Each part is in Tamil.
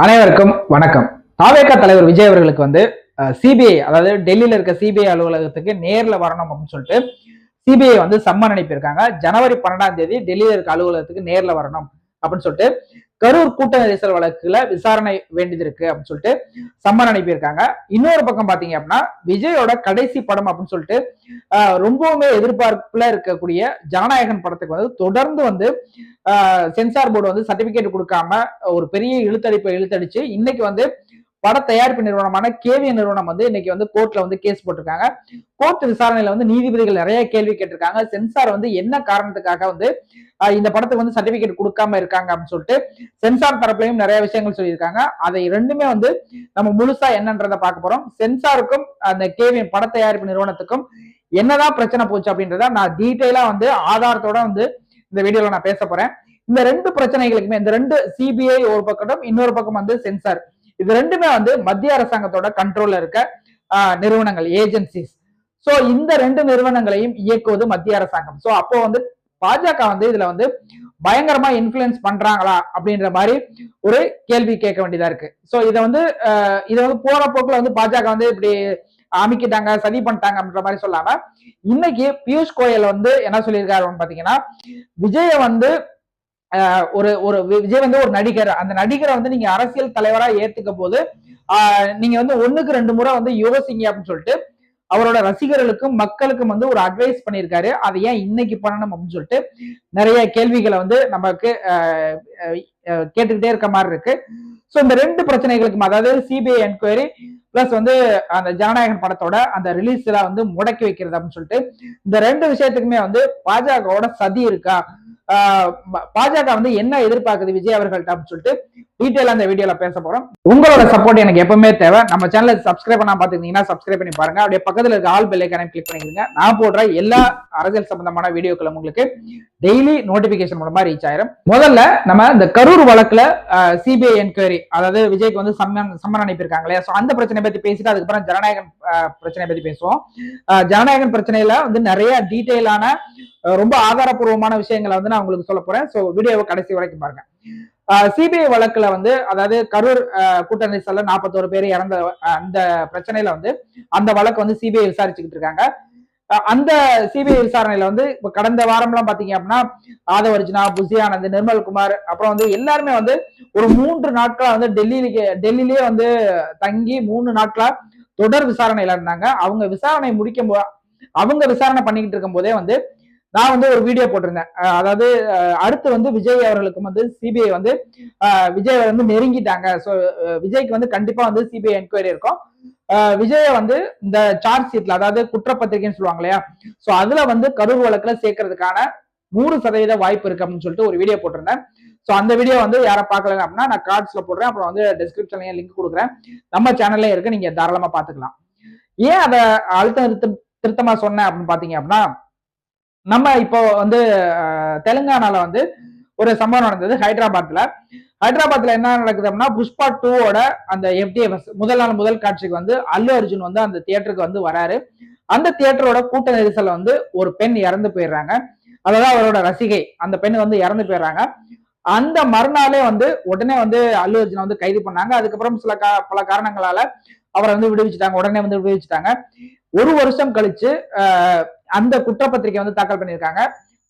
அனைவருக்கும் வணக்கம். தாவேகா தலைவர் விஜய் அவர்களுக்கு சிபிஐ, அதாவது டெல்லியில இருக்க சிபிஐ அலுவலகத்துக்கு நேர்ல வரணும் அப்படின்னு சொல்லிட்டு சிபிஐ சம்மன் அனுப்பியிருக்காங்க. ஜனவரி 12ஆம் தேதி டெல்லியில இருக்க அலுவலகத்துக்கு நேர்ல வரணும் அப்படின்னு சொல்லிட்டு கரூர் கூட்ட நெரிசல் வழக்குல விசாரணை வேண்டியது இருக்கு அப்படின்னு சொல்லிட்டு சம்மன் அனுப்பியிருக்காங்க. இன்னொரு பக்கம் பாத்தீங்க அப்படின்னா, விஜயோட கடைசி படம் அப்படின்னு சொல்லிட்டு ரொம்பவுமே எதிர்பார்ப்புல இருக்கக்கூடிய ஜனநாயகன் படத்துக்கு தொடர்ந்து சென்சார் போர்டு சர்டிபிகேட் கொடுக்காம ஒரு பெரிய இழுத்தடிச்சு இன்னைக்கு பட தயாரிப்பு நிறுவனமான கேவிஎன் நிறுவனம் இன்னைக்கு கோர்ட்ல கேஸ் போட்டிருக்காங்க. கோர்ட் விசாரணையில நீதிபதிகள் நிறைய கேள்வி கேட்டிருக்காங்க. சென்சார் என்ன காரணத்துக்காக இந்த படத்துக்கு சர்டிபிகேட் கொடுக்காம இருக்காங்க அப்படின்னு சொல்லிட்டு சென்சார் தரப்புலையும் நிறைய விஷயங்கள் சொல்லியிருக்காங்க. அதை ரெண்டுமே நம்ம முழுசா என்னன்றத பார்க்க போறோம். சென்சாருக்கும் அந்த கேவிஎன் பட தயாரிப்பு நிறுவனத்துக்கும் என்னதான் பிரச்சனை போச்சு அப்படின்றத நான் டீட்டெயிலா ஆதாரத்தோட இந்த வீடியோல நான் பேச போறேன். இந்த ரெண்டு பிரச்சனைகளுக்குமே, இந்த ரெண்டு சிபிஐ ஒரு பக்கம், இன்னொரு பக்கம் சென்சார், இது ரெண்டுமே மத்திய அரசாங்கத்தோட கண்ட்ரோல்ல இருக்க நிறுவனங்கள், ஏஜென்சிஸ். சோ இந்த ரெண்டு நிறுவனங்களையும் இயக்குவது மத்திய அரசாங்கம். சோ அப்போ பாஜக இதுல பயங்கரமா இன்ஃபுளுன்ஸ் பண்றாங்களா அப்படின்ற மாதிரி ஒரு கேள்வி கேட்க வேண்டியதா இருக்கு. சோ இத போற போக்குல பாஜக இப்படி அமைக்கிட்டாங்க, சதி பண்ணிட்டாங்க அப்படின்ற மாதிரி சொல்லாம, இன்னைக்கு பியூஷ் கோயல் என்ன சொல்லியிருக்காரு பாத்தீங்கன்னா, விஜய விஜய் ஒரு நடிகர், அந்த நடிகரை நீங்க அரசியல் தலைவரா ஏத்துக்க போது நீங்க ஒண்ணுக்கு ரெண்டு முறை யோசிங்க அப்படின்னு சொல்லிட்டு அவரோட ரசிகர்களுக்கும் மக்களுக்கும் ஒரு அட்வைஸ் பண்ணியிருக்காரு. அதை ஏன் இன்னைக்கு பண்ணணும் அப்படின்னு சொல்லிட்டு நிறைய கேள்விகளை நமக்கு கேட்டுக்கிட்டே இருக்க மாதிரி இருக்கு. சோ இந்த ரெண்டு பிரச்சனைகளுக்கும், அதாவது சிபிஐ என்கொயரி பிளஸ் அந்த ஜனநாயகன் படத்தோட அந்த ரிலீஸ்ல முடக்கி வைக்கிறது அப்படின்னு சொல்லிட்டு இந்த ரெண்டு விஷயத்துக்குமே பாஜகவோட சதி இருக்கா, பாஜக என்ன எதிர்பார்க்குது விஜய் அவர்கள்ட்ட அப்படின்னு சொல்லிட்டு டீட்டெயிலா அந்த வீடியோல பேச போறோம். உங்களோட சப்போர்ட் எனக்கு எப்பவுமே தேவை. நம்ம சேனலை சப்ஸ்கிரைப் பண்ணா பாத்துக்கிட்டீங்கன்னா சப்ஸ்கிரைப் பண்ணி பாருங்க. அப்படியே பக்கத்துல இருக்க ஆல் பெல் ஐகானை கிளிக் பண்ணிக்கோங்க. நான் போடுற எல்லா அரசியல் சம்பந்தமான வீடியோக்களும் உங்களுக்கு டெய்லி நோட்டிபிகேஷன் மூலமா ரீச் ஆயிரும். முதல்ல நம்ம இந்த கரூர் வழக்குல சிபிஐ என்கொயரி, அதாவது விஜய்க்கு சம்மன் அனுப்பியிருக்காங்க இல்லையா, அந்த பிரச்சனை பத்தி பேசிட்டு அதுக்கப்புறம் ஜனநாயகன் பிரச்சனை பத்தி பேசுவோம். ஜனநாயகன் பிரச்சனையில நிறைய டீட்டெயிலான ரொம்ப ஆதாரப்பூர்வமான விஷயங்களை நான் உங்களுக்கு சொல்ல போறேன். சோ வீடியோவை கடைசி வரைக்கும் பாருங்க. சிபிஐ வழக்குல அதாவது கரூர் கூட்ட நெரிசல்ல 41 பேர் இறந்த அந்த பிரச்சனையில அந்த வழக்கு சிபிஐ விசாரிச்சுக்கிட்டு இருக்காங்க. அந்த சிபிஐ விசாரணையில இப்ப கடந்த வாரம் எல்லாம் பாத்தீங்க அப்படின்னா, ஆதவ அர்ஜுனா, புசி ஆனந்த், நிர்மல்குமார், அப்புறம் எல்லாருமே ஒரு 3 நாட்களா டெல்லியிலேயே தங்கி 3 நாட்களா தொடர் விசாரணையில இருந்தாங்க. அவங்க விசாரணை அவங்க விசாரணை பண்ணிக்கிட்டு இருக்கும் போதே நான் ஒரு வீடியோ போட்டிருந்தேன். அதாவது அடுத்து விஜய் அவர்களுக்கு சிபிஐ விஜய் நெருங்கிட்டாங்க. சோ விஜய்க்கு கண்டிப்பா சிபிஐ என்கொயரி இருக்கும். விஜய இந்த சார்ஜ் ஷீட்ல, அதாவது குற்றப்பத்திரிகைன்னு சொல்லுவாங்க இல்லையா, சோ அதுல கரூர் வழக்குல சேர்க்கறதுக்கான 100% வாய்ப்பு இருக்கு அப்படின்னு சொல்லிட்டு ஒரு வீடியோ போட்டிருந்தேன். சோ அந்த வீடியோ யாரை பார்க்கல அப்படின்னா நான் கார்ட்ஸ்ல போடுறேன், அப்புறம் டிஸ்கிரிப்ஷன்லயும் லிங்க் கொடுக்குறேன், நம்ம சேனல்ல இருக்கு, நீங்க தாராளமா பாத்துக்கலாம். ஏன் அதை திருத்தமா சொன்னேன் அப்படின்னு பாத்தீங்க அப்படின்னா, நம்ம இப்போ தெலுங்கானால ஒரு சம்பவம் நடந்தது. ஹைதராபாத்ல என்ன நடக்குது அப்படின்னா, புஷ்பா 2ஓட அந்த FTFS முதல் காட்சிக்கு அல்லு அர்ஜுன் அந்த தியேட்டருக்கு வராரு. அந்த தியேட்டரோட கூட்ட நெரிசல்ல ஒரு பெண் இறந்து போயிடுறாங்க. அதாவது அவரோட ரசிகை, அந்த பெண் இறந்து போயிடுறாங்க. அந்த மறுநாளே உடனே அல்லு அர்ஜுன் கைது பண்ணாங்க. அதுக்கப்புறம் பல காரணங்களால அவரை விடுவிச்சுட்டாங்க. உடனே விடுவிச்சுட்டாங்க. ஒரு வருஷம் கழிச்சு அந்த குற்றப்பத்திரிகை தாக்கல் பண்ணியிருக்காங்க.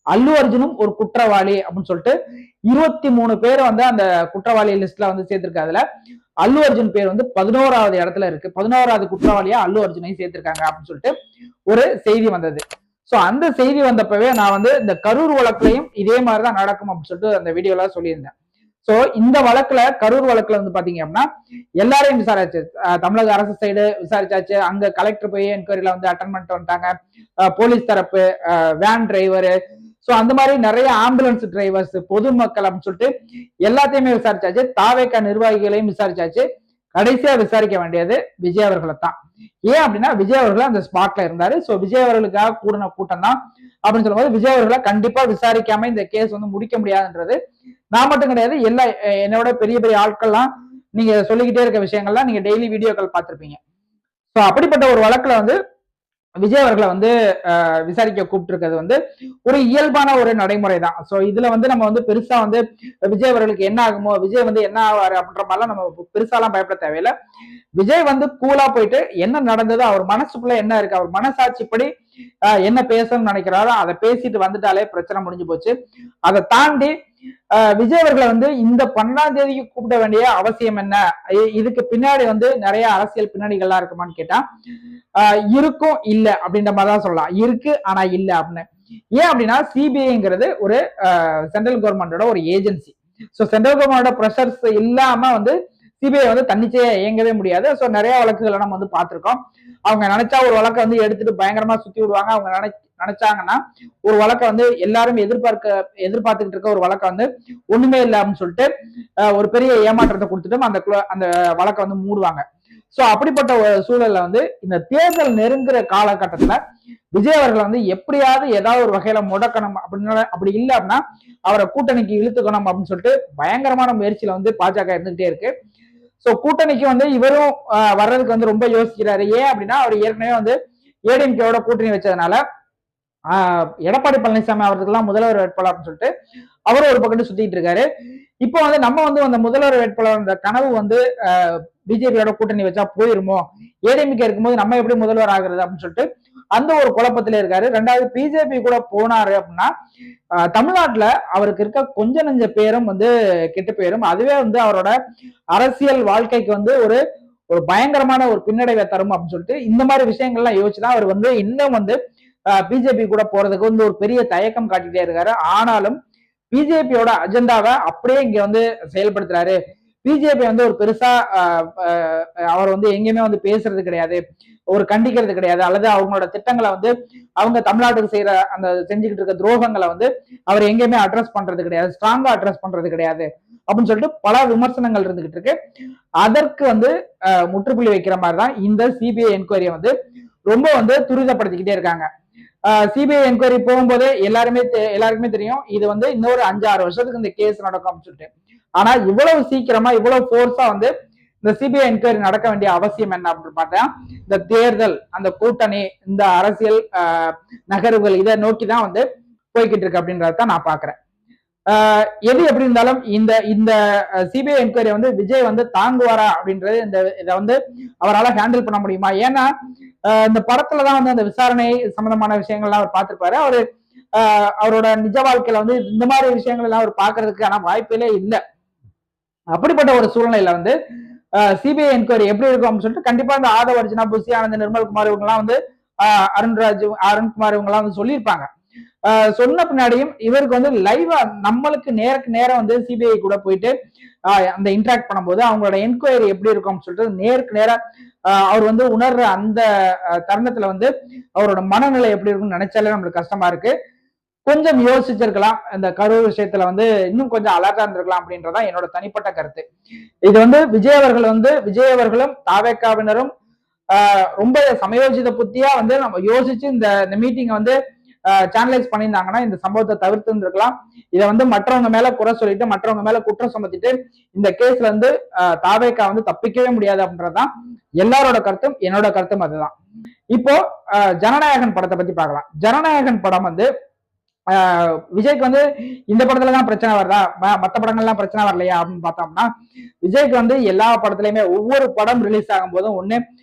அல்லு அர்ஜுனும் ஒரு குற்றவாளி அப்படின்னு சொல்லிட்டு 23 பேர் அந்த குற்றவாளி லிஸ்ட்ல சேர்த்திருக்காங்க. அதுல அல்லு அர்ஜுன் பேர் 11வது இடத்துல இருக்கு. 11வது குற்றவாளியா அல்லு அர்ஜுனையும் சேர்த்திருக்காங்க அப்படின்னு சொல்லிட்டு ஒரு செய்தி வந்தது. சோ அந்த செய்தி வந்தப்பவே நான் இந்த கரூர் வழக்குலையும் இதே மாதிரிதான் நடக்கும் அப்படின்னு சொல்லிட்டு அந்த வீடியோல சொல்லியிருந்தேன். சோ இந்த வழக்குல, கரூர் வழக்குல பாத்தீங்க அப்படின்னா எல்லாரையும் விசாரிச்சு, தமிழக அரசு சைடு விசாரிச்சாச்சு. அங்க கலெக்டர் போய் என்கொயரியில அட்டன் பண்ணிட்டு வந்துட்டாங்க. போலீஸ் தரப்பு, வேன் டிரைவர், சோ அந்த மாதிரி நிறைய ஆம்புலன்ஸ் டிரைவர்ஸ், பொதுமக்கள் அப்படின்னு சொல்லிட்டு எல்லாத்தையுமே விசாரிச்சாச்சு. தாவேகா நிர்வாகிகளையும் விசாரிச்சாச்சு. கடைசியா விசாரிக்க வேண்டியது விஜய் அவர்களை தான். ஏன் அப்படின்னா, விஜய் அவர்கள் அந்த ஸ்பாட்ல இருந்தாரு. சோ விஜய் அவர்களுக்காக கூடின கூட்டம் தான் அப்படின்னு சொல்லும்போது விஜய் அவர்களை கண்டிப்பா விசாரிக்காம இந்த கேஸ் முடிக்க முடியாதுன்றது நான் மட்டும் கிடையாது, எல்லா என்னோட பெரிய பெரிய ஆட்கள்லாம் நீங்க சொல்லிக்கிட்டே இருக்க விஷயங்கள்லாம் நீங்க டெய்லி வீடியோக்கள் பார்த்திருப்பீங்க. சோ அப்படிப்பட்ட ஒரு வழக்குல விஜய் அவர்களை வந்து விசாரிக்க கூப்பிட்டு இருக்கிறது வந்து ஒரு இயல்பான ஒரு நடைமுறை தான். சோ இதுல வந்து நம்ம வந்து பெருசா வந்து விஜய் அவர்களுக்கு என்ன ஆகுமோ, விஜய் வந்து என்ன ஆவாரு அப்படின்ற மாதிரிலாம் நம்ம பெருசாலாம் பயப்பட தேவையில்லை. விஜய் வந்து கூலா போயிட்டு என்ன நடந்தது, அவர் மனசுக்குள்ள என்ன இருக்கு, அவர் மனசாட்சிப்படி என்ன பேசணும்னு நினைக்கிறாரோ அதை பேசிட்டு வந்துட்டாலே பிரச்சனை முடிஞ்சு போச்சு. அதை தாண்டி விஜய் அவர்களை வந்து இந்த 12ஆம் தேதிக்கு கூப்பிட வேண்டிய அவசியம் என்ன, இதுக்கு பின்னாடி வந்து நிறைய அரசியல் பின்னணிகள்லாம் இருக்குமான்னு கேட்டா இருக்கும் இல்ல அப்படின்ற மாதிரிதான் சொல்லலாம். இருக்கு ஆனா இல்ல அப்படின்னு. ஏன் அப்படின்னா சிபிஐங்கிறது ஒரு சென்ட்ரல் கவர்மெண்டோட ஒரு ஏஜென்சி. ஸோ சென்ட்ரல் கவர்மெண்டோட ப்ரெஷர்ஸ் இல்லாம வந்து சிபிஐ வந்து தன்னிச்சையா இயங்கவே முடியாது. ஸோ நிறைய வழக்குகளை நம்ம வந்து பார்த்திருக்கோம். அவங்க நினைச்சா ஒரு வழக்கை வந்து எடுத்துட்டு பயங்கரமா சுத்தி விடுவாங்க. அவங்க நினைச்சாங்கன்னா ஒரு வழக்கை வந்து எல்லாரும் எதிர்பார்த்துக்கிட்டு இருக்க ஒரு வழக்கை வந்து ஒண்ணுமே இல்லை அப்படின்னு சொல்லிட்டு ஒரு பெரிய ஏமாற்றத்தை கொடுத்துட்டு அந்த வழக்கை வந்து மூடுவாங்க. சோ அப்படிப்பட்ட ஒரு சூழல்ல வந்து இந்த தேர்தல் நெருங்குற காலகட்டத்துல விஜய் அவர்களை வந்து எப்படியாவது ஏதாவது ஒரு வகையில முடக்கணும் அப்படின்னு, அப்படி இல்லை அப்படின்னா அவரை கூட்டணிக்கு இழுத்துக்கணும் அப்படின்னு சொல்லிட்டு பயங்கரமான முயற்சியில வந்து பாஜக இருந்துகிட்டே இருக்கு. சோ கூட்டணிக்கு வந்து இவரும் வர்றதுக்கு வந்து ரொம்ப யோசிக்கிறாரு. ஏன் அப்படின்னா அவர் ஏற்கனவே வந்து ஏடிஎம்கேவோட கூட்டணி வச்சதுனால எடப்பாடி பழனிசாமி அவர்களுக்கெல்லாம் முதல்வர் வேட்பாளர் அப்படின்னு சொல்லிட்டு அவரும் ஒரு பக்கத்து சுத்திட்டு இருக்காரு. இப்போ வந்து நம்ம வந்து அந்த முதல்வர் வேட்பாளர் கனவு வந்து பிஜேபியோட கூட்டணி வச்சா போயிருமோ, ஏடிஎம்கே இருக்கும்போது நம்ம எப்படி முதல்வர் ஆகுறது அப்படின்னு சொல்லிட்டு அந்த ஒரு குழப்பத்திலே இருக்காரு. ரெண்டாவது பிஜேபி கூட போனாரு அப்படின்னா தமிழ்நாட்டுல அவருக்கு இருக்க கொஞ்ச நெஞ்ச பேரும் வந்து கெட்டு போயிரும். அதுவே வந்து அவரோட அரசியல் வாழ்க்கைக்கு வந்து ஒரு ஒரு பயங்கரமான ஒரு பின்னடைவை தரும் அப்படின்னு சொல்லிட்டு இந்த மாதிரி விஷயங்கள்லாம் யோசிச்சுதான் அவர் வந்து இன்னும் வந்து பிஜேபி கூட போறதுக்கு வந்து ஒரு பெரிய தயக்கம் காட்டிட்டே இருக்காரு. ஆனாலும் பிஜேபியோட அஜெண்டாவை அப்படியே இங்க வந்து செயல்படுத்துறாரு. பிஜேபி வந்து ஒரு பெருசா அவர் வந்து எங்கேயுமே வந்து பேசுறது கிடையாது, ஒரு கண்டிக்கிறது கிடையாது, அல்லது அவங்களோட திட்டங்களை வந்து அவங்க தமிழ்நாட்டுக்கு செய்யற அந்த செஞ்சுக்கிட்டு இருக்க துரோகங்களை வந்து அவர் எங்கேயுமே அட்ரஸ் பண்றது கிடையாது, ஸ்ட்ராங்கா அட்ரஸ் பண்றது கிடையாது அப்படின்னு சொல்லிட்டு பல விமர்சனங்கள் இருந்துகிட்டு இருக்கு. அதற்கு வந்து முற்றுப்புள்ளி வைக்கிற மாதிரிதான் இந்த சிபிஐ என்கொயரியை வந்து ரொம்ப வந்து துரிதப்படுத்திக்கிட்டே இருக்காங்க. சிபிஐ என்கொயரி போகும்போது எல்லாருக்குமே தெரியும் இது வந்து இன்னொரு 5-6 வருஷத்துக்கு இந்த கேஸ் நடக்கும் அப்படின்னு சொல்லிட்டு. ஆனா இவ்வளவு சீக்கிரமா இவ்வளவு போர்ஸா வந்து இந்த சிபிஐ என்கொயரி நடக்க வேண்டிய அவசியம் என்ன அப்படின்னு பார்த்தா இந்த தேர்தல், அந்த கூட்டணி, இந்த அரசியல் நகர்வுகள் இதை நோக்கிதான் வந்து போய்கிட்டு இருக்கு அப்படின்றதான் நான் பாக்குறேன். எது எப்படி இருந்தாலும் இந்த இந்த சிபிஐ என்கொயரி வந்து விஜய் வந்து தாங்குவாரா அப்படின்றது இதை வந்து அவரால் ஹேண்டில் பண்ண முடியுமா? ஏன்னா இந்த படத்துலதான் வந்து அந்த விசாரணை சம்பந்தமான விஷயங்கள்லாம் அவர் பார்த்திருப்பாரு. அவரோட நிஜ வாழ்க்கையில வந்து இந்த மாதிரி விஷயங்கள் எல்லாம் அவர் பாக்குறதுக்கான வாய்ப்பிலே இல்லை. அப்படிப்பட்ட ஒரு சூழ்நிலையில வந்து சிபிஐ என்கொயரி எப்படி இருக்கும் அப்படின்னு சொல்லிட்டு கண்டிப்பா இந்த ஆதவ அர்ஜுனா, புஷி ஆனந்த், நிர்மல்குமார் இவங்கெல்லாம் வந்து அருண்குமார் இவங்கெல்லாம் வந்து சொல்லியிருப்பாங்க. சொன்ன பின்னாடியும் இவருக்கு வந்து லைவா நம்மளுக்கு நேருக்கு நேரம் வந்து சிபிஐ கூட போயிட்டு அந்த இன்டராக்ட் பண்ணும்போது அவங்களோட என்கொயரி எப்படி இருக்கும் சொல்லிட்டு நேருக்கு நேரம் அவர் வந்து உணர்ற அந்த தருணத்துல வந்து அவரோட மனநிலை எப்படி இருக்கும்னு நினைச்சாலே நம்மளுக்கு கஷ்டமா இருக்கு. கொஞ்சம் யோசிச்சிருக்கலாம், இந்த கரூர் விஷயத்துல வந்து இன்னும் கொஞ்சம் அலர்ட்டா இருந்திருக்கலாம் அப்படின்றதான் என்னோட தனிப்பட்ட கருத்து. இது வந்து விஜய் அவர்களும் தாவேக்காவினரும் ரொம்ப சமயோஜித புத்தியா வந்து நம்ம யோசிச்சு இந்த மீட்டிங்கை வந்து சேனலைஸ் பண்ணியிருந்தாங்கன்னா இந்த சம்பவத்தை தவிர்த்து இருந்திருக்கலாம். இதை வந்து மற்றவங்க மேல குறை சொல்லிட்டு மற்றவங்க மேல குற்றம் சுமத்திட்டு இந்த கேஸ்ல இருந்து தாவேக்கா வந்து தப்பிக்கவே முடியாது அப்படின்றதுதான் எல்லாரோட கருத்தும், என்னோட கருத்தும் அதுதான். இப்போ ஜனநாயகன் படத்தை பத்தி பார்க்கலாம். ஜனநாயகன் படம் வந்து விஜய்க்கு வந்து இந்த படத்துலதான் பிரச்சனை வருதா, மற்ற படங்கள்லாம் பிரச்சனை வரலையா அப்படின்னு பார்த்தோம்னா விஜய்க்கு வந்து எல்லா படத்துலயுமே ஒவ்வொரு படம் ரிலீஸ் ஆகும் போதும் ஒண்ணு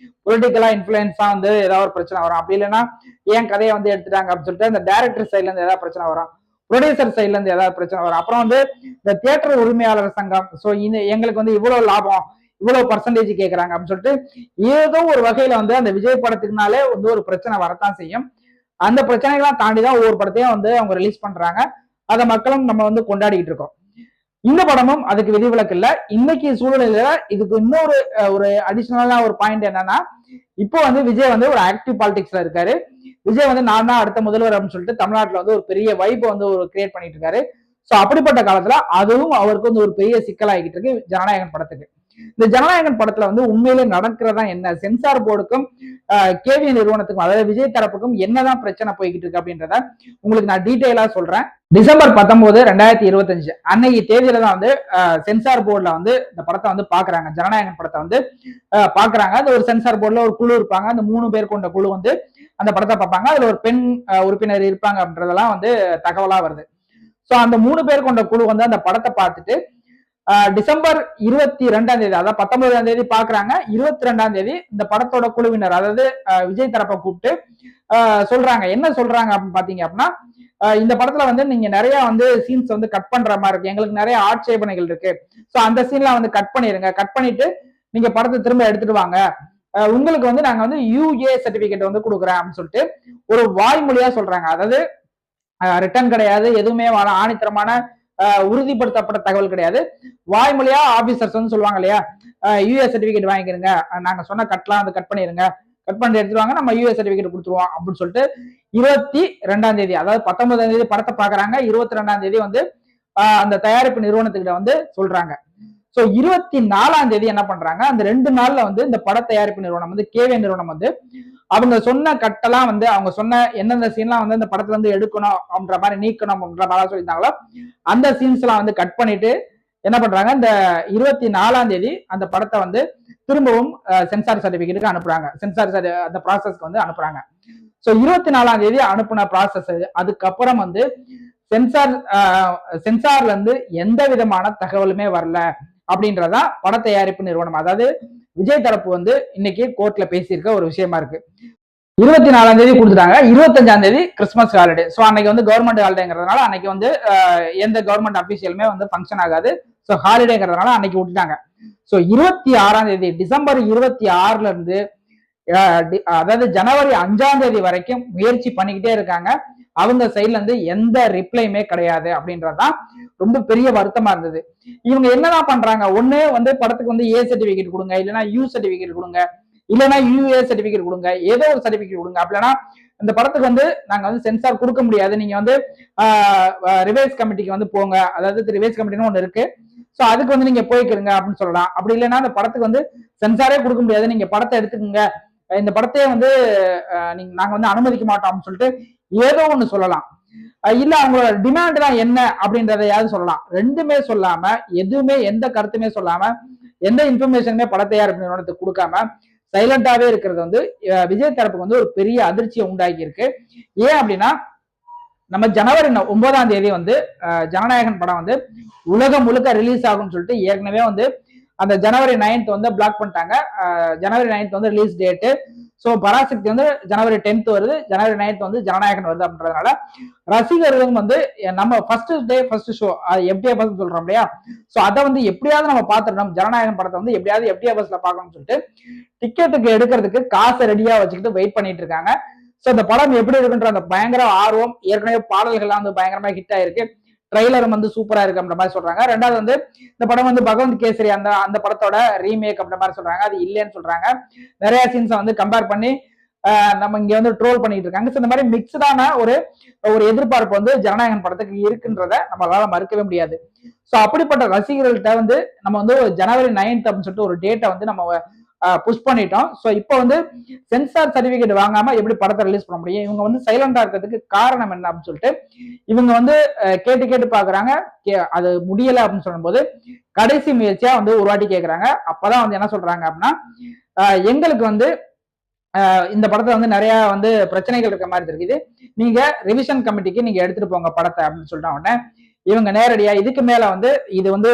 பொலிட்டிக்கலா இன்ஃபுளுன்ஸா வந்து ஏதாவது ஒரு பிரச்சனை வரும், அப்படி இல்லைன்னா ஏன் கதையை வந்து எடுத்துட்டாங்க அப்படின்னு சொல்லிட்டு இந்த டைரக்டர் சைட்ல இருந்து ஏதாவது பிரச்சனை வரும், ப்ரொடியூசர் சைட்ல இருந்து ஏதாவது பிரச்சனை வரும். அப்புறம் வந்து இந்த தியேட்டர் உரிமையாளர் சங்கம் சோ எங்களுக்கு வந்து இவ்வளவு லாபம், இவ்வளவு பர்சன்டேஜ் கேட்கறாங்க அப்படின்னு சொல்லிட்டு ஏதோ ஒரு வகையில வந்து அந்த விஜய் படத்துக்குனாலே வந்து ஒரு பிரச்சனை வரத்தான் செய்யும். அந்த பிரச்சனைகள்லாம் தாண்டிதான் ஒவ்வொரு படத்தையும் வந்து அவங்க ரிலீஸ் பண்றாங்க. அதை மக்களும் நம்ம வந்து கொண்டாடிட்டு இருக்கோம். இந்த படமும் அதுக்கு விதிவிலக்கு இல்ல. இன்னைக்கு சூழ்நிலையில இதுக்கு இன்னொரு ஒரு அடிஷனலா ஒரு பாயிண்ட் என்னன்னா, இப்போ வந்து விஜய் வந்து ஒரு ஆக்டிவ் பாலிடிக்ஸ்ல இருக்காரு. விஜய் வந்து நான் தான் அடுத்த முதல்வர் அப்படின்னு சொல்லிட்டு தமிழ்நாட்டுல வந்து ஒரு பெரிய வைப் வந்து ஒரு கிரியேட் பண்ணிட்டு இருக்காரு. சோ அப்படிப்பட்ட காலத்துல அதுவும் அவருக்கு வந்து ஒரு பெரிய சிக்கலாகிட்டு இருக்கு ஜனநாயகன் படத்துக்கு. இந்த ஜனநாயகன் படத்துல வந்து உண்மையிலே நடக்கிறதா என்ன, சென்சார் போர்டுக்கும் கேவி நிறுவனத்துக்கும் அதாவது விஜய் தரப்புக்கும் என்னதான் பிரச்சனை போய்கிட்டு இருக்கு அப்படின்றத உங்களுக்கு நான் டீட்டெயிலா சொல்றேன். டிசம்பர் 19, 2025 அன்னைக்கு தேதியில தான் வந்து சென்சார் போர்டுல வந்து இந்த படத்தை வந்து பாக்குறாங்க, ஜனநாயகன் படத்தை வந்து பாக்குறாங்க. அந்த ஒரு சென்சார் போர்டுல ஒரு குழு இருப்பாங்க. அந்த 3 பேர் கொண்ட குழு வந்து அந்த படத்தை பார்ப்பாங்க. அதுல ஒரு பெண் உறுப்பினர் இருப்பாங்க அப்படின்றதெல்லாம் வந்து தகவலா வருது. சோ அந்த 3 பேர் கொண்ட குழு வந்து அந்த படத்தை பார்த்துட்டு டிசம்பர் 22ஆம் தேதி, அதாவது 19ஆம் தேதி பாக்குறாங்க. 22ஆம் தேதி இந்த படத்தோட குழுவினர், அதாவது விஜய் தரப்பை கூப்பிட்டு சொல்றாங்க. என்ன சொல்றாங்க அப்படின்னு பாத்தீங்க அப்படின்னா, இந்த படத்துல வந்து நீங்க நிறைய வந்து சீன்ஸ் வந்து கட் பண்ற மாதிரி இருக்கு, எங்களுக்கு நிறைய ஆட்சேபனைகள் இருக்கு. சோ அந்த சீன்லாம் வந்து கட் பண்ணிருங்க, கட் பண்ணிட்டு நீங்க படத்தை திரும்ப எடுத்துட்டு வாங்க, உங்களுக்கு வந்து நாங்க வந்து UA சர்டிபிகேட் வந்து கொடுக்குறேன் அப்படின்னு சொல்லிட்டு ஒரு வாய்மொழியா சொல்றாங்க. அதாவது ரிட்டர்ன் கிடையாது, எதுவுமே ஆணித்தரமான உறுதிப்படுத்தப்பட்ட தகவல் கிடையாது. வாய்மொழியா ஆபீசர்ஸ் வந்து சொல்லுவாங்க இல்லையா, UA சர்டிபிகேட் வாங்கிக்கிறங்க, நாங்க சொன்ன கட்லாம் வந்து கட் பண்ணிருங்க, கட் பண்ணி எடுத்துருவாங்க, நம்ம UA சர்டிபிகேட் கொடுத்துருவோம் அப்படின்னு சொல்லிட்டு 22ஆம் தேதி, அதாவது 19ஆம் தேதி படத்தை பாக்குறாங்க. 22ஆம் தேதி வந்து அந்த தயாரிப்பு நிறுவனத்துக்கிட்ட வந்து சொல்றாங்க. சோ 24ஆம் தேதி என்ன பண்றாங்க, அந்த 2 நாள்ல வந்து இந்த பட தயாரிப்பு நிறுவனம் வந்து KV நிறுவனம் வந்து அவங்க சொன்ன கட்டெல்லாம் வந்து, அவங்க சொன்ன எந்தெந்த சீன்லாம் வந்து இந்த படத்துல இருந்து எடுக்கணும் அப்படின்ற மாதிரி, நீக்கணும் அப்படின்ற மாதிரி சொல்லியிருந்தாங்களோ அந்த சீன்ஸ் எல்லாம் வந்து கட் பண்ணிட்டு என்ன பண்றாங்க, இந்த 24ஆம் தேதி அந்த படத்தை வந்து திரும்பவும் சென்சார் சர்டிபிகேட்டுக்கு அனுப்புறாங்க. சென்சார் அந்த ப்ராசஸ்க்கு வந்து அனுப்புறாங்க. சோ 24ஆம் தேதி அனுப்புன ப்ராசஸ், அதுக்கப்புறம் வந்து சென்சார்ல இருந்து எந்த விதமான தகவலுமே வரல அப்படின்றதா பட தயாரிப்பு நிறுவனம், அதாவது விஜய் தரப்பு வந்து இன்னைக்கு கோர்ட்ல பேசியிருக்க ஒரு விஷயமா இருக்கு. 24ஆம் தேதி கொடுத்துட்டாங்க. 25ஆம் தேதி கிறிஸ்துமஸ் ஹாலிடே. சோ அன்னைக்கு வந்து கவர்மெண்ட் ஹாலிடேங்கிறதுனால அன்னைக்கு வந்து எந்த கவர்மெண்ட் அபிஷியலுமே வந்து ஃபங்க்ஷன் ஆகாது. சோ ஹாலிடேங்கிறதுனால அன்னைக்கு விட்டுட்டாங்க. சோ 26ஆம் தேதி, டிசம்பர் 26ல இருந்து அதாவது ஜனவரி 5ஆம் தேதி வரைக்கும் முயற்சி பண்ணிக்கிட்டே இருக்காங்க. அவங்க சைட்ல இருந்து எந்த ரிப்ளைமே கிடையாது அப்படின்றதுதான் ரொம்ப பெரிய வருத்தமா இருந்தது. இவங்க என்னதான் பண்றாங்க, ஒண்ணு வந்து படத்துக்கு வந்து A சர்டிபிகேட் கொடுங்க, இல்லைன்னா U சர்டிபிகேட் கொடுங்க, இல்லைன்னா UA சர்டிபிகேட் கொடுங்க, ஏதோ ஒரு சர்டிபிகேட் கொடுங்க. அப்படின்னா இந்த படத்துக்கு வந்து நாங்க வந்து சென்சார் கொடுக்க முடியாது, நீங்க வந்து ரிவைஸ் கமிட்டிக்கு வந்து போங்க, அதாவது ரிவைஸ் கமிட்டின்னு ஒண்ணு இருக்கு, சோ அதுக்கு வந்து நீங்க போய்க்கிறங்க அப்படின்னு சொல்லலாம். அப்படி இல்லைன்னா இந்த படத்துக்கு வந்து சென்சாரே கொடுக்க முடியாது, நீங்க படத்தை எடுத்துக்கோங்க, இந்த படத்தையே வந்து நாங்க வந்து அனுமதிக்க மாட்டோம் அப்படின்னு சொல்லிட்டு ஏதோ ஒண்ணு சொல்லலாம். இல்ல அவங்களோட டிமாண்ட் தான் என்ன அப்படின்றதையாவது சொல்லலாம். ரெண்டுமே சொல்லாம, எதுவுமே எந்த கருத்துமே சொல்லாம, எந்த இன்ஃபர்மேஷனுமே பட தயாரிப்பு நிறுவனத்துக்கு கொடுக்காம சைலண்டாவே இருக்கிறது வந்து விஜய் தரப்புக்கு வந்து ஒரு பெரிய அதிர்ச்சியை உண்டாக்கி இருக்கு. ஏன் அப்படின்னா, நம்ம ஜனவரி 9ஆம் தேதி வந்து ஜனநாயகன் படம் வந்து உலகம் முழுக்க ரிலீஸ் ஆகும்னு சொல்லிட்டு ஏற்கனவே வந்து அந்த ஜனவரி 9th வந்து பிளாக் பண்ணிட்டாங்க. ஜனவரி 9th வந்து ரிலீஸ் டேட்டு. சோ பராசக்தி வந்து ஜனவரி 10th வருது, ஜனவரி 9th வந்து ஜனநாயகன் வருது அப்படின்றதுனால ரசிகர்கள் வந்து நம்ம first day first show FTA சொல்றோம் இல்லையா, சோ அதை வந்து எப்படியாவது நம்ம பார்த்துடணும், ஜனநாயகன் படத்தை வந்து எப்படியாவது FTA பார்க்கணும்னு சொல்லிட்டு டிக்கெட்டுக்கு எடுக்கிறதுக்கு காசை ரெடியா வச்சுக்கிட்டு வெயிட் பண்ணிட்டு இருக்காங்க. சோ இந்த படம் எப்படி இருக்குன்ற அந்த பயங்கர ஆர்வம், ஏற்கனவே பாடல்கள்லாம் வந்து பயங்கரமா ஹிட் ஆயிருக்கு, ட்ரெய்லரும் வந்து சூப்பரா இருக்கு அப்படின்ற மாதிரி சொல்றாங்க. ரெண்டாவது வந்து இந்த படம் வந்து பகவந்த் கேசரி அந்த படத்தோட ரீமேக் அப்படின்ற மாதிரி சொல்றாங்க, அது இல்லைன்னு சொல்றாங்க. நிறைய சீன்ஸை வந்து கம்பேர் பண்ணி நம்ம இங்க வந்து ட்ரோல் பண்ணிட்டு இருக்காங்க. இந்த மாதிரி மிக்சடான ஒரு எதிர்பார்ப்பு வந்து ஜனநாயகன் படத்துக்கு இருக்குன்றத நம்மளால மறுக்கவே முடியாது. சோ அப்படிப்பட்ட ரசிகர்கள்ட்ட வந்து நம்ம வந்து ஜனவரி 9th அப்படின்னு சொல்லிட்டு ஒரு டேட்டை வந்து நம்ம புஷ் பண்ணிட்டோம். சோ இப்போ வந்து சென்சார் சர்டிபிகேட் வாங்காம எப்படி படத்தை ரிலீஸ் பண்ண முடியும், இவங்க வந்து சைலண்டா இருக்கிறதுக்கு காரணம் என்ன அப்படின்னு சொல்லிட்டு இவங்க வந்து கேட்டு பாக்குறாங்க. அது முடியல அப்படின்னு சொல்லும்போது கடைசி முயற்சியா வந்து ஒரு வாட்டி கேட்கறாங்க. அப்பதான் வந்து என்ன சொல்றாங்க அப்படின்னா, எங்களுக்கு வந்து இந்த படத்தை வந்து நிறைய வந்து பிரச்சனைகள் இருக்க மாதிரி இருக்குது, நீங்க ரிவிஷன் கமிட்டிக்கு நீங்க எடுத்துட்டு போங்க படத்தை அப்படின்னு சொல்லிட்டு உடனே இவங்க நேரடியா இதுக்கு மேல வந்து இது வந்து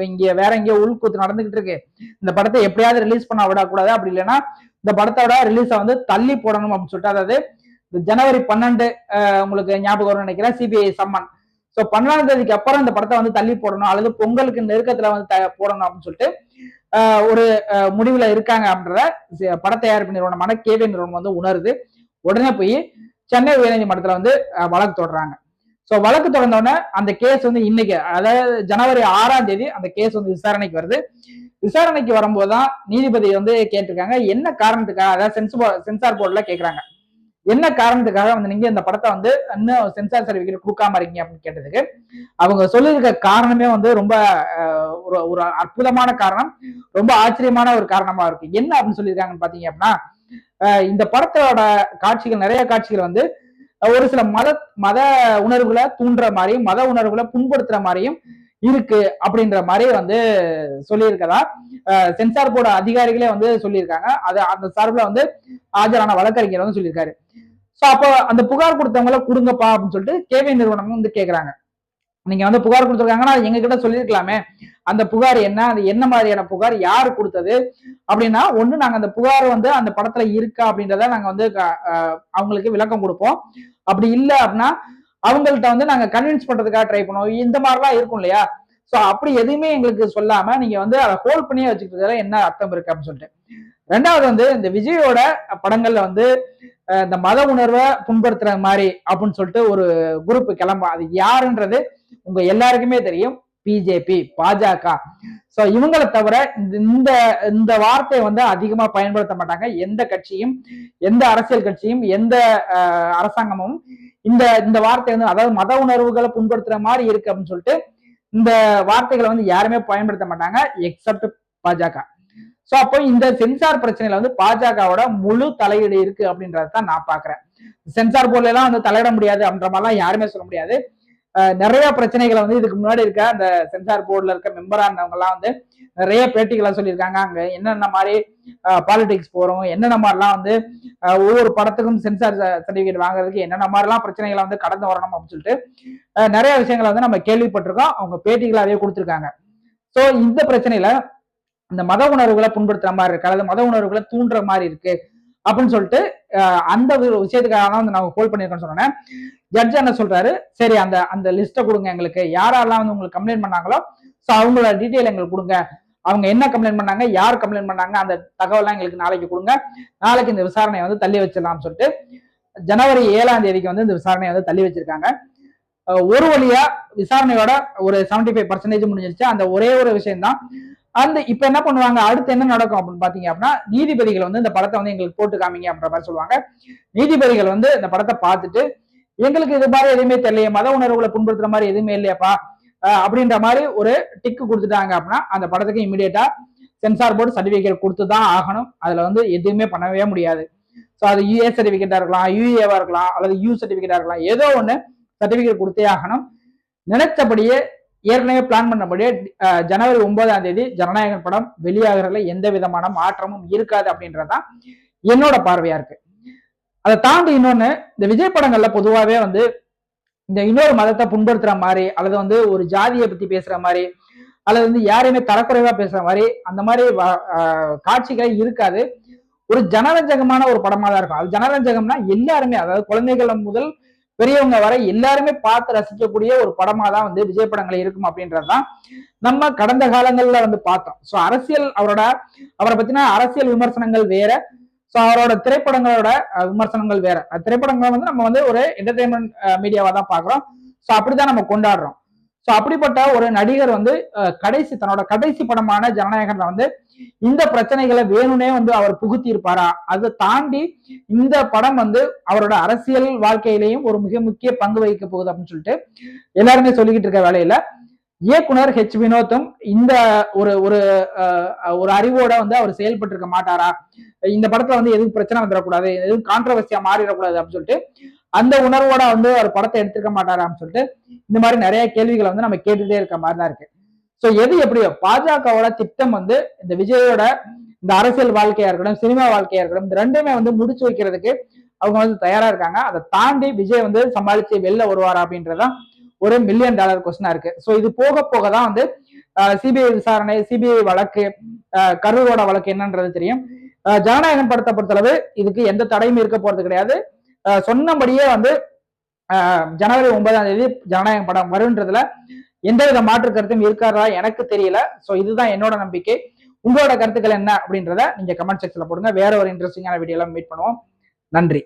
இங்க வேற எங்கேயோ உள்கூத்து நடந்துகிட்டு இருக்கு, இந்த படத்தை எப்படியாவது ரிலீஸ் பண்ண விடக்கூடாது, அப்படி இல்லைன்னா இந்த படத்தோட ரிலீஸை வந்து தள்ளி போடணும் அப்படின்னு சொல்லிட்டு, அதாவது ஜனவரி 12 உங்களுக்கு ஞாபகம் வரும்னு நினைக்கிறேன், CBI சம்மன். சோ 12ஆம் தேதிக்கு அப்புறம் இந்த படத்தை வந்து தள்ளி போடணும், அல்லது பொங்கலுக்கு நெருக்கத்துல வந்து போடணும் அப்படின்னு சொல்லிட்டு ஒரு முடிவுல இருக்காங்க அப்படின்றத பட தயாரிப்பு நிறுவனமான KV நிறுவனம் வந்து உணருது. உடனே போய் சென்னை உயர்நீதிமன்றத்துல வந்து வழக்கு தொடர்றாங்க. சோ வழக்கு தொடர்ந்தோடனே அந்த கேஸ் வந்து இன்னைக்கு, அதாவது ஜனவரி 6ஆம் தேதி அந்த கேஸ் வந்து விசாரணைக்கு வருது. விசாரணைக்கு வரும்போதுதான் நீதிபதி வந்து கேட்டிருக்காங்க, என்ன காரணத்துக்காக, அதாவது சென்சார் போர்டுல கேட்கிறாங்க, என்ன காரணத்துக்காக வந்து நீங்க இந்த படத்தை வந்து இன்னும் சென்சார் சர்டிபிகேட் கொடுக்காம இருக்கீங்க அப்படின்னு கேட்டதுக்கு அவங்க சொல்லியிருக்க காரணமே வந்து ரொம்ப ஒரு அற்புதமான காரணம், ரொம்ப ஆச்சரியமான ஒரு காரணமா இருக்கு. என்ன அப்படின்னு சொல்லியிருக்காங்கன்னு பாத்தீங்க அப்படின்னா, இந்த படத்தோட காட்சிகள், நிறைய காட்சிகள் வந்து ஒரு சில மத உணர்வுகளை தூண்டுற மாதிரியும் மத உணர்வுகளை புண்படுத்துற மாதிரியும் இருக்கு அப்படின்ற மாதிரி வந்து சொல்லியிருக்கதா சென்சார் போர்டு அதிகாரிகளே வந்து சொல்லியிருக்காங்க. அது அந்த சார்பில் வந்து ஆஜரான வழக்கறிஞர் வந்து சொல்லியிருக்காரு. சோ அப்போ அந்த புகார் கொடுத்தவங்கள கொடுங்கப்பா அப்படின்னு சொல்லிட்டு கேவி நிறுவனம் வந்து கேக்குறாங்க. நீங்க வந்து புகார் கொடுத்துருக்காங்கன்னா எங்க கிட்ட சொல்லிருக்கலாமே, அந்த புகார் என்ன, அது என்ன மாதிரியான புகார், யாரு கொடுத்தது அப்படின்னா, ஒண்ணு நாங்க அந்த புகார் வந்து அந்த படத்துல இருக்கா அப்படின்றத நாங்க வந்து அவங்களுக்கு விளக்கம் கொடுப்போம். அப்படி இல்லை அப்படின்னா அவங்கள்ட்ட வந்து நாங்க கன்வின்ஸ் பண்றதுக்காக ட்ரை பண்ணுவோம். இந்த மாதிரிலாம் இருக்கும் இல்லையா? சோ அப்படி எதுவுமே எங்களுக்கு சொல்லாம நீங்க வந்து அதை ஹோல்ட் பண்ணியே வச்சுக்கிறதுல என்ன அர்த்தம் இருக்கு அப்படின்னு சொல்லிட்டு. ரெண்டாவது வந்து இந்த விஜயோட படங்கள்ல வந்து இந்த மத உணர்வை புண்படுத்துற மாதிரி அப்படின்னு சொல்லிட்டு ஒரு குரூப் கிளம்பும். அது யாருன்றது உங்க எல்லாருக்குமே தெரியும், பிஜேபி, பாஜக. சோ இவங்களை தவிர இந்த இந்த வார்த்தையை வந்து அதிகமா பயன்படுத்த மாட்டாங்க. எந்த கட்சியும், எந்த அரசியல் கட்சியும், எந்த அரசாங்கமும் இந்த இந்த வார்த்தை வந்து, அதாவது மத உணர்வுகளை புண்படுத்துற மாதிரி இருக்கு அப்படின்னு சொல்லிட்டு இந்த வார்த்தைகளை வந்து யாருமே பயன்படுத்த மாட்டாங்க எக்ஸப்ட் பாஜக. சோ அப்போ இந்த சென்சார் பிரச்சனையில வந்து பாஜகவோட முழு தலையீடு இருக்கு அப்படின்றதான் நான் பாக்குறேன். சென்சார் போர்ட்ல எல்லாம் வந்து தலையிட முடியாது அப்படின்ற மாதிரிலாம் யாருமே சொல்ல முடியாது. நிறைய பிரச்சனைகளை வந்து இதுக்கு முன்னாடி இருக்க அந்த சென்சார் போர்டுல இருக்க மெம்பரா இருந்தவங்க எல்லாம் வந்து நிறைய பேட்டிகளை சொல்லியிருக்காங்க. அங்க என்னென்ன மாதிரி பாலிடிக்ஸ் போறோம், என்னென்ன மாதிரிலாம் வந்து ஒவ்வொரு படத்துக்கும் சென்சார் சர்டிபிகேட் வாங்குறதுக்கு என்னென்ன மாதிரிலாம் பிரச்சனைகளை வந்து கடந்து வரணும் அப்படின்னு சொல்லிட்டு நிறைய விஷயங்களை வந்து நம்ம கேள்விப்பட்டிருக்கோம். அவங்க பேட்டிகளாவே கொடுத்துருக்காங்க. சோ இந்த பிரச்சனையில இந்த மத உணர்வுகளை புண்படுத்துற மாதிரி இருக்கு, அல்லது மத உணர்வுகளை தூண்டுற மாதிரி இருக்கு அப்படின்னு சொல்லிட்டு அந்த விஷயத்துக்காக தான் வந்து நாங்க ஹோல்ட் பண்ணிருக்கோம்னு சொன்னேன். ஜட்ஜ் என்ன சொல்றாரு, சரி அந்த அந்த லிஸ்ட்டை கொடுங்க, எங்களுக்கு யாரெல்லாம் வந்து உங்களுக்கு கம்ப்ளைண்ட் பண்ணாங்களோ ஸோ அவங்களோட டீட்டெயில் எங்களுக்கு கொடுங்க, அவங்க என்ன கம்ப்ளைண்ட் பண்ணாங்க, யார் கம்ப்ளைண்ட் பண்ணாங்க, அந்த தகவலாம் எங்களுக்கு நாளைக்கு கொடுங்க, நாளைக்கு இந்த விசாரணையை வந்து தள்ளி வச்சிடலாம்னு சொல்லிட்டு ஜனவரி 7ஆம் தேதிக்கு வந்து இந்த விசாரணையை வந்து தள்ளி வச்சிருக்காங்க. ஒரு வழியா விசாரணையோட ஒரு 75% முடிஞ்சிருச்சு. அந்த ஒரே ஒரு விஷயம் தான் அந்த இப்ப என்ன பண்ணுவாங்க, அடுத்து என்ன நடக்கும் அப்படின்னு பாத்தீங்க அப்படின்னா, நீதிபதிகள் வந்து இந்த படத்தை வந்து எங்களுக்கு போட்டு காமிங்க அப்படின்ற மாதிரி சொல்லுவாங்க. நீதிபதிகள் வந்து இந்த படத்தை பார்த்துட்டு எங்களுக்கு இது மாதிரி எதுவுமே தெரியலையே, மத உணர்வுகளை புண்படுத்துற மாதிரி எதுவுமே இல்லையாப்பா அப்படின்ற மாதிரி ஒரு டிக்கு கொடுத்துட்டாங்க அப்படின்னா அந்த படத்துக்கு இமீடியட்டா சென்சார் போர்டு சர்டிபிகேட் கொடுத்துதான் ஆகணும். அதுல வந்து எதுவுமே பண்ணவே முடியாது. ஸோ அது யூஏ சர்டிபிகேட்டா இருக்கலாம், யூஏவா இருக்கலாம், அல்லது யூ சர்டிபிகேட்டா இருக்கலாம், ஏதோ ஒண்ணு சர்டிபிகேட் கொடுத்தே ஆகணும். நினைச்சபடியே ஏற்கனவே பிளான் பண்ணபடியே ஜனவரி 9ஆம் தேதி ஜனநாயகன் படம் வெளியாகிறதுல எந்த விதமான மாற்றமும் இருக்காது அப்படின்றதான் என்னோட பார்வையா இருக்கு. அதை தாண்டி இன்னொன்னு, இந்த விஜய் படங்கள்ல பொதுவாகவே வந்து இந்த இன்னொரு மதத்தை புண்படுத்துற மாதிரி, அல்லது வந்து ஒரு ஜாதியை பத்தி பேசுற மாதிரி, அல்லது வந்து யாரையுமே தரக்குறைவா பேசுற மாதிரி அந்த மாதிரி காட்சிகளே இருக்காது. ஒரு ஜனரஞ்சகமான ஒரு படமா தான் இருக்கும். அது ஜனரஞ்சகம்னா எல்லாருமே, அதாவது குழந்தைகள் முதல் பெரியவங்க வரை எல்லாருமே பார்த்து ரசிக்கக்கூடிய ஒரு படமா தான் வந்து விஜய் படங்கள் இருக்கும் அப்படின்றதுதான் நம்ம கடந்த காலங்கள்ல வந்து பார்த்தோம். ஸோ அரசியல் அவரை பத்தின அரசியல் விமர்சனங்கள் வேற, ஸோ அவரோட திரைப்படங்களோட விமர்சனங்கள் வேற. திரைப்படங்களை வந்து நம்ம வந்து ஒரு என்டர்டைன்மெண்ட் மீடியாவா தான் பாக்குறோம். ஸோ அப்படிதான் நம்ம கொண்டாடுறோம். ஸோ அப்படிப்பட்ட ஒரு நடிகர் வந்து தன்னோட கடைசி படமான ஜனநாயகன்ல வந்து இந்த பிரச்சனைகளை வேணும்னே வந்து அவர் புகுத்தி இருப்பாரா? அதை தாண்டி இந்த படம் வந்து அவரோட அரசியல் வாழ்க்கையிலையும் ஒரு மிக முக்கிய பங்கு வகிக்க போகுது அப்படின்னு சொல்லிட்டு எல்லாருமே சொல்லிக்கிட்டு இருக்க வேலையில இயக்குனர் ஹெச் வினோத்தும் இந்த ஒரு ஒரு ஒரு அறிவோட வந்து அவர் செயல்பட்டு இருக்க மாட்டாரா? இந்த படத்துல வந்து எதுவும் பிரச்சனை வந்துடக்கூடாது, எதுவும் கான்ட்ரவர்சியா மாறிடக்கூடாது அப்படின்னு சொல்லிட்டு அந்த உணர்வோட வந்து அவர் படத்தை எடுத்துக்க மாட்டாரான்னு சொல்லிட்டு இந்த மாதிரி நிறைய கேள்விகளை வந்து நம்ம கேட்டுட்டே இருக்க மாதிரி தான் இருக்கு. சோ எது எப்படியோ பாஜகவோட திட்டம் வந்து இந்த விஜயோட இந்த அரசியல் வாழ்க்கையா இருக்கட்டும், சினிமா வாழ்க்கையா இருக்கட்டும், இந்த ரெண்டுமே வந்து முடிச்சு வைக்கிறதுக்கு அவங்க வந்து தயாரா இருக்காங்க. அதை தாண்டி விஜய் வந்து சமாளிச்சு வெளில வருவாரா அப்படின்றதான் ஒரு $1 மில்லியன் கொஸ்டினா இருக்கு. சோ இது போக போக தான் வந்து சிபிஐ விசாரணை, சிபிஐ வழக்கு, கரூரோட வழக்கு என்னன்றது தெரியும். ஜனநாயகன் படத்தை பொறுத்தளவு இதுக்கு எந்த தடையும் இருக்க போறது கிடையாது. சொன்னபடியே வந்து ஜனவரி 9ஆம் தேதி ஜனநாயகம் படம் வருன்றதுல எந்தவித மாற்று கருத்தும் இருக்காதா எனக்கு தெரியல. சோ இதுதான் என்னோட நம்பிக்கை. உங்களோட கருத்துக்கள் என்ன அப்படின்றத நீங்க கமெண்ட் செக்ஷன்ல போடுங்க. வேற ஒரு இன்ட்ரெஸ்டிங்கான வீடியோல மீட் பண்ணுவோம். நன்றி.